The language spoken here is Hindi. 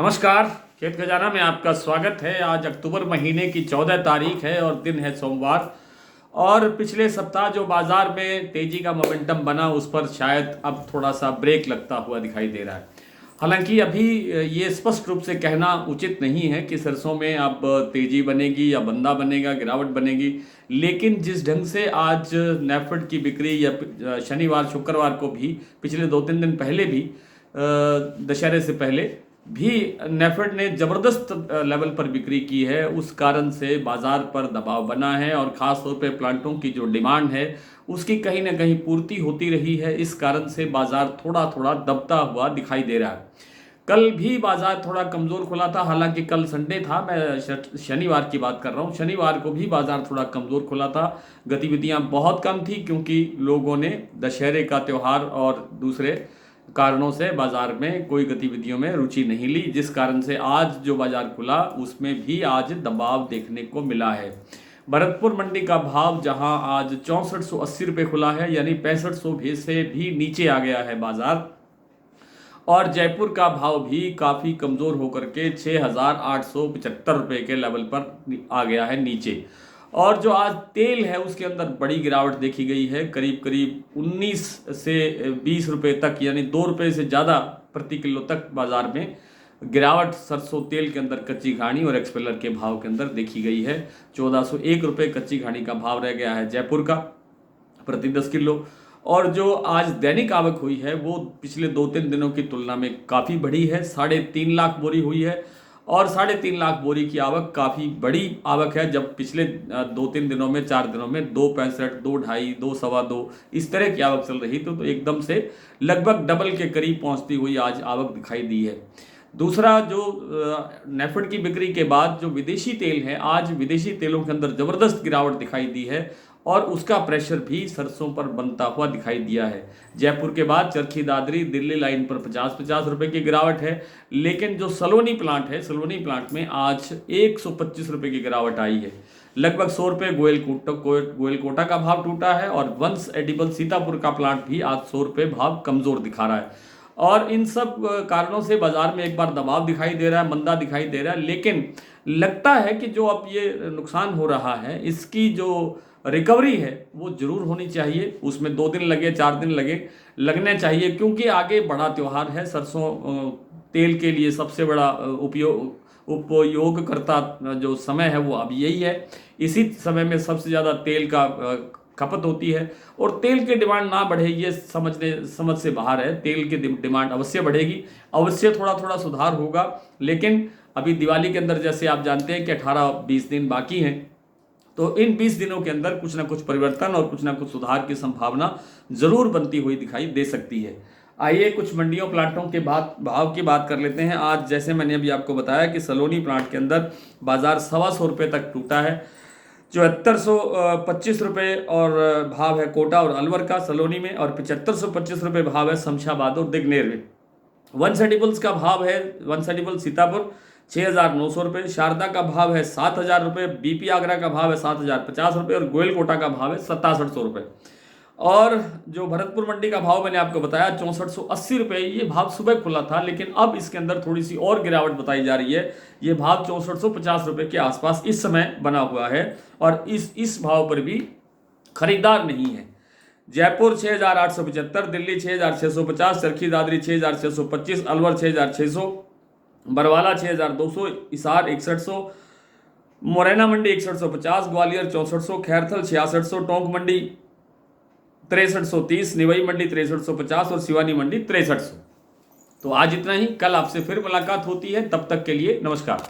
नमस्कार। खेत खजाना में आपका स्वागत है। आज अक्टूबर महीने की 14 तारीख है और दिन है सोमवार। और पिछले सप्ताह जो बाजार में तेजी का मोमेंटम बना उस पर शायद अब थोड़ा सा ब्रेक लगता हुआ दिखाई दे रहा है। हालांकि अभी ये स्पष्ट रूप से कहना उचित नहीं है कि सरसों में अब तेजी बनेगी या मंदा बनेगा, गिरावट बनेगी। लेकिन जिस ढंग से आज नेफेड की बिक्री या शनिवार शुक्रवार को भी, पिछले 2-3 दिन पहले भी, दशहरे से पहले भी नेफेड ने जबरदस्त लेवल पर बिक्री की है, उस कारण से बाजार पर दबाव बना है और खास तौर पे प्लांटों की जो डिमांड है उसकी कहीं ना कहीं पूर्ति होती रही है। इस कारण से बाजार थोड़ा थोड़ा दबता हुआ दिखाई दे रहा है। कल भी बाजार थोड़ा कमजोर खुला था, हालांकि कल संडे था, मैं शनिवार की बात कर रहा हूँ। शनिवार को भी बाजार थोड़ा कमजोर खुला था, गतिविधियां बहुत कम थी क्योंकि लोगों ने दशहरे का त्यौहार और दूसरे कारणों से बाजार में कोई गतिविधियों में रुचि नहीं ली, जिस कारण से आज जो बाजार खुला उसमें भी आज दबाव देखने को मिला है। भरतपुर मंडी का भाव जहां आज 6480 रुपये खुला है, यानी 6500 से भी नीचे आ गया है बाजार। और जयपुर का भाव भी काफ़ी कमज़ोर होकर के 6875 रुपये के लेवल पर आ गया है नीचे। और जो आज तेल है उसके अंदर बड़ी गिरावट देखी गई है, करीब करीब 19 से 20 रुपये तक, यानी 2 रुपये से ज़्यादा प्रति किलो तक बाजार में गिरावट सरसों तेल के अंदर कच्ची घानी और एक्सपेलर के भाव के अंदर देखी गई है। 1401 रुपये कच्ची घानी का भाव रह गया है जयपुर का प्रति 10 किलो। और जो आज दैनिक आवक हुई है वो पिछले 2-3 दिनों की तुलना में काफ़ी बढ़ी है, 3.5 लाख बोरी हुई है। और 3.5 लाख बोरी की आवक काफ़ी बड़ी आवक है, जब पिछले 2-3 दिनों में, 4 दिनों में 2.65, 2.25, 2.25 इस तरह की आवक चल रही थी, तो एकदम से लगभग डबल के करीब पहुंचती हुई आज आवक दिखाई दी है। दूसरा, जो नेफेड की बिक्री के बाद जो विदेशी तेल है, आज विदेशी तेलों के अंदर जबरदस्त गिरावट दिखाई दी है और उसका प्रेशर भी सरसों पर बनता हुआ दिखाई दिया है। जयपुर के बाद चरखी दादरी दिल्ली लाइन पर 50-50 रुपये की गिरावट है। लेकिन जो सलोनी प्लांट है, सलोनी प्लांट में आज 125 रुपये की गिरावट आई है। लगभग 100 रुपये गोयल कोटा का भाव टूटा है और वंश एडिबल सीतापुर का प्लांट भी आज 100 रुपये भाव कमजोर दिखा रहा है। और इन सब कारणों से बाजार में एक बार दबाव दिखाई दे रहा है, मंदा दिखाई दे रहा है। लेकिन लगता है कि जो अब ये नुकसान हो रहा है इसकी जो रिकवरी है वो जरूर होनी चाहिए। उसमें 2 दिन लगे, 4 दिन लगने चाहिए, क्योंकि आगे बड़ा त्यौहार है। सरसों तेल के लिए सबसे बड़ा उपयोगकर्ता जो समय है वो अब यही है। इसी समय में सबसे ज़्यादा तेल का खपत होती है और तेल की डिमांड ना बढ़े ये समझ से बाहर है। तेल की डिमांड अवश्य बढ़ेगी, अवश्य थोड़ा थोड़ा सुधार होगा। लेकिन अभी दिवाली के अंदर जैसे आप जानते हैं कि 18-20 दिन बाकी हैं, तो इन 20 दिनों के अंदर कुछ ना कुछ परिवर्तन और कुछ ना कुछ सुधार की संभावना जरूर बनती हुई दिखाई दे सकती है। आइए कुछ मंडियों प्लांटों के भाव की बात कर लेते हैं। आज जैसे मैंने अभी आपको बताया कि सलोनी प्लांट के अंदर बाजार 125 रुपये तक टूटा है। 7425 रुपये और भाव है कोटा और अलवर का सलोनी में, और 7525 रुपये भाव है शमशाबाद और दिग्नेर में। वंश एडिबल्स का भाव है, वंश एडिबल सीतापुर 6900 रुपये, शारदा का भाव है 7000 रुपये, बीपी आगरा का भाव है 7050 रुपये और गोयल कोटा का भाव है 6700 रुपये। और जो भरतपुर मंडी का भाव मैंने आपको बताया 6480 रुपये, ये भाव सुबह खुला था, लेकिन अब इसके अंदर थोड़ी सी और गिरावट बताई जा रही है। ये भाव 6450 रुपये के आसपास इस समय बना हुआ है और इस भाव पर भी खरीदार नहीं है। जयपुर 6875, दिल्ली 6650, चरखी दादरी 6625, अलवर 6600, बरवाला 6200, हिसार 6100, मुरैना मंडी 6150, ग्वालियर 6400, खैरथल 6600, टोंक मंडी 6330, निवई मंडी 6350 और सिवानी मंडी 6300। तो आज इतना ही, कल आपसे फिर मुलाकात होती है, तब तक के लिए नमस्कार।